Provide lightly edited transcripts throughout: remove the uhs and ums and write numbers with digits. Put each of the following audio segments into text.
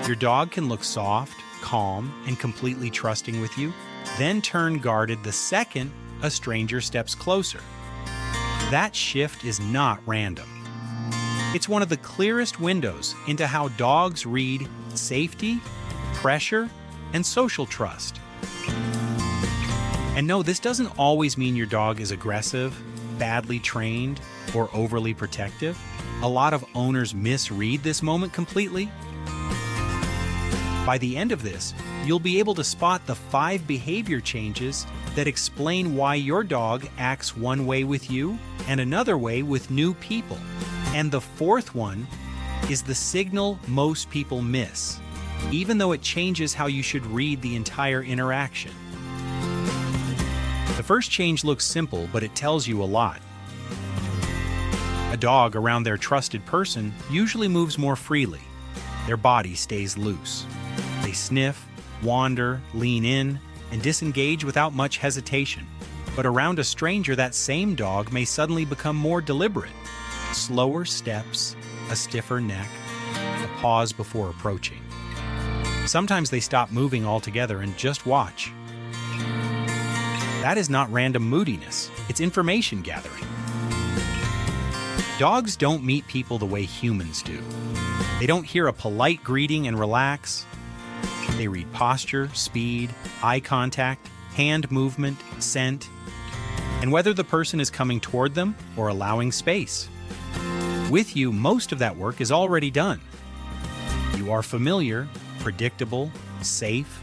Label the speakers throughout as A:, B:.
A: Your dog can look soft, calm, and completely trusting with you, then turn guarded the second a stranger steps closer. That shift is not random. It's one of the clearest windows into how dogs read safety, pressure, and social trust. And no, this doesn't always mean your dog is aggressive, badly trained, or overly protective. A lot of owners misread this moment completely. By the end of this, you'll be able to spot the 5 behavior changes that explain why your dog acts one way with you and another way with new people. And the 4th one is the signal most people miss, even though it changes how you should read the entire interaction. The first change looks simple, but it tells you a lot. A dog around their trusted person usually moves more freely. Their body stays loose. They sniff, wander, lean in, and disengage without much hesitation. But around a stranger, that same dog may suddenly become more deliberate. Slower steps, a stiffer neck, a pause before approaching. Sometimes they stop moving altogether and just watch. That is not random moodiness, it's information gathering. Dogs don't meet people the way humans do. They don't hear a polite greeting and relax. They read posture, speed, eye contact, hand movement, scent, and whether the person is coming toward them or allowing space. With you, most of that work is already done. You are familiar, predictable, safe.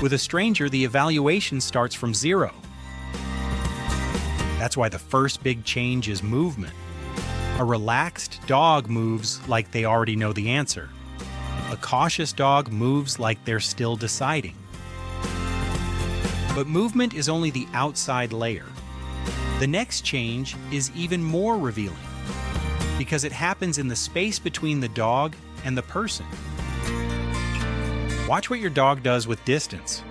A: With a stranger, the evaluation starts from 0. That's why the first big change is movement. A relaxed dog moves like they already know the answer. A cautious dog moves like they're still deciding. But movement is only the outside layer. The next change is even more revealing, because it happens in the space between the dog and the person. Watch what your dog does with distance.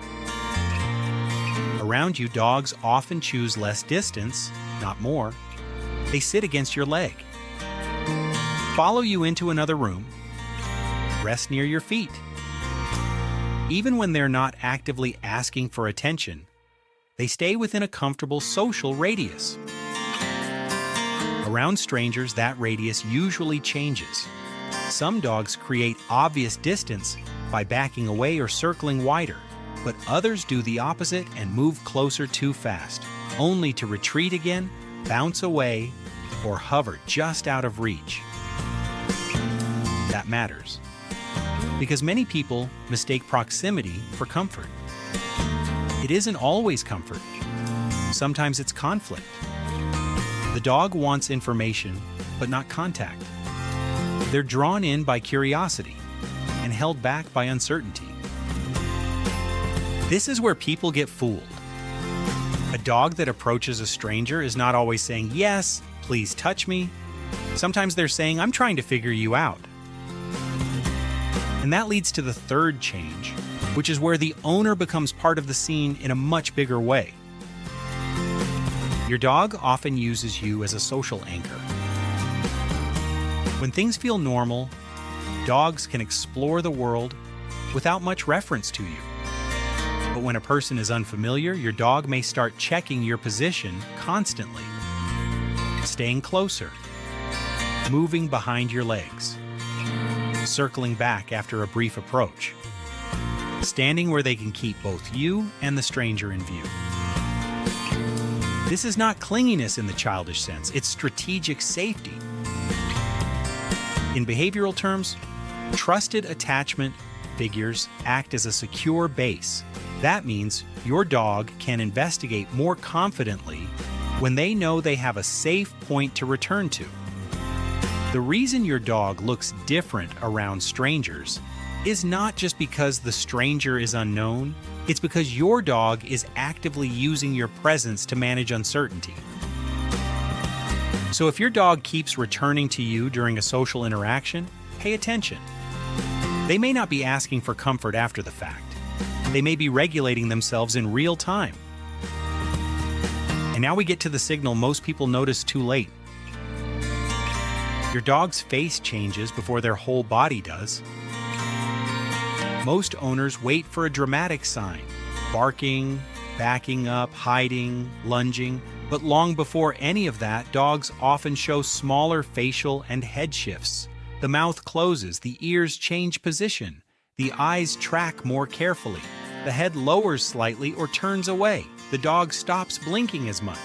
A: Around you, dogs often choose less distance, not more. They sit against your leg, follow you into another room, rest near your feet. Even when they're not actively asking for attention, they stay within a comfortable social radius. Around strangers, that radius usually changes. Some dogs create obvious distance by backing away or circling wider, but others do the opposite and move closer too fast, only to retreat again, bounce away, or hover just out of reach. That matters, because many people mistake proximity for comfort. It isn't always comfort. Sometimes it's conflict. The dog wants information, but not contact. They're drawn in by curiosity and held back by uncertainty. This is where people get fooled. A dog that approaches a stranger is not always saying, "Yes, please touch me." Sometimes they're saying, "I'm trying to figure you out." And that leads to the 3rd change, which is where the owner becomes part of the scene in a much bigger way. Your dog often uses you as a social anchor. When things feel normal, dogs can explore the world without much reference to you. But when a person is unfamiliar, your dog may start checking your position constantly, staying closer, moving behind your legs, circling back after a brief approach, standing where they can keep both you and the stranger in view. This is not clinginess in the childish sense, it's strategic safety. In behavioral terms, trusted attachment figures act as a secure base. That means your dog can investigate more confidently when they know they have a safe point to return to. The reason your dog looks different around strangers is not just because the stranger is unknown, it's because your dog is actively using your presence to manage uncertainty. So if your dog keeps returning to you during a social interaction, pay attention. They may not be asking for comfort after the fact. They may be regulating themselves in real time. And now we get to the signal most people notice too late. Your dog's face changes before their whole body does. Most owners wait for a dramatic sign, barking, backing up, hiding, lunging, but long before any of that, dogs often show smaller facial and head shifts. The mouth closes, the ears change position, the eyes track more carefully, the head lowers slightly or turns away, the dog stops blinking as much.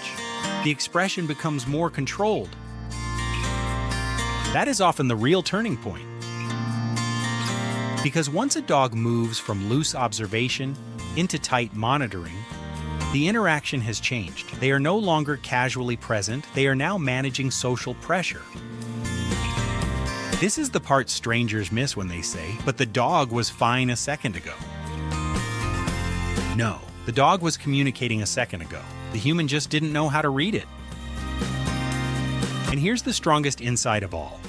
A: The expression becomes more controlled. That is often the real turning point. Because once a dog moves from loose observation into tight monitoring, the interaction has changed. They are no longer casually present, they are now managing social pressure. This is the part strangers miss when they say, "But the dog was fine a second ago." No, the dog was communicating a second ago. The human just didn't know how to read it. And here's the strongest insight of all.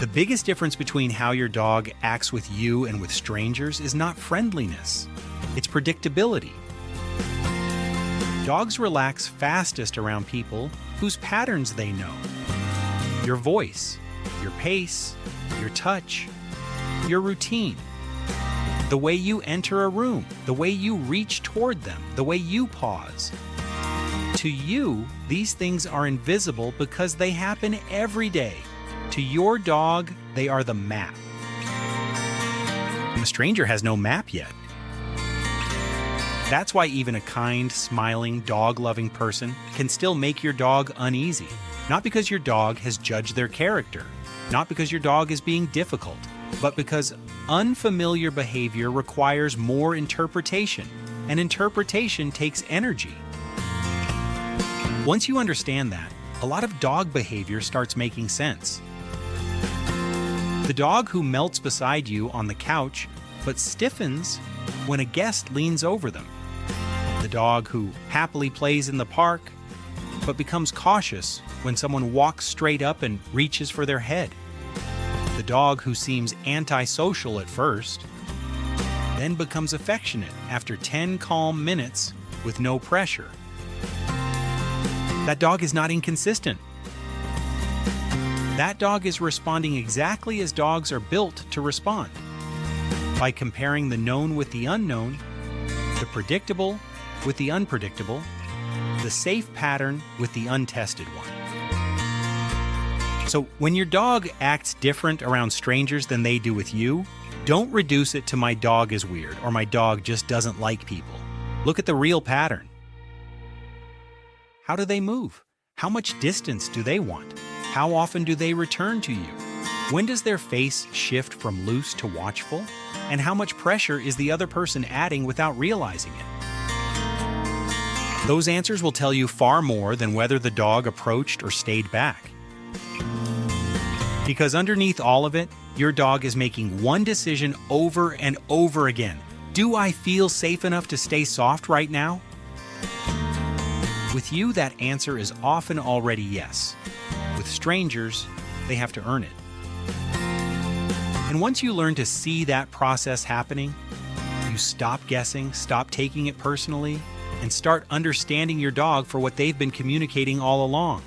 A: The biggest difference between how your dog acts with you and with strangers is not friendliness, it's predictability. Dogs relax fastest around people whose patterns they know. Your voice, your pace, your touch, your routine. The way you enter a room, the way you reach toward them, the way you pause. To you, these things are invisible because they happen every day. To your dog, they are the map. The stranger has no map yet. That's why even a kind, smiling, dog-loving person can still make your dog uneasy. Not because your dog has judged their character, not because your dog is being difficult, but because unfamiliar behavior requires more interpretation, and interpretation takes energy. Once you understand that, a lot of dog behavior starts making sense. The dog who melts beside you on the couch but stiffens when a guest leans over them. The dog who happily plays in the park but becomes cautious when someone walks straight up and reaches for their head. The dog who seems antisocial at first, then becomes affectionate after 10 calm minutes with no pressure. That dog is not inconsistent. That dog is responding exactly as dogs are built to respond, by comparing the known with the unknown, the predictable with the unpredictable, the safe pattern with the untested one. So when your dog acts different around strangers than they do with you, don't reduce it to "my dog is weird" or "my dog just doesn't like people." Look at the real pattern. How do they move? How much distance do they want? How often do they return to you? When does their face shift from loose to watchful? And how much pressure is the other person adding without realizing it? Those answers will tell you far more than whether the dog approached or stayed back. Because underneath all of it, your dog is making one decision over and over again. Do I feel safe enough to stay soft right now? With you, that answer is often already yes. With strangers, they have to earn it. And once you learn to see that process happening, you stop guessing, stop taking it personally, and start understanding your dog for what they've been communicating all along.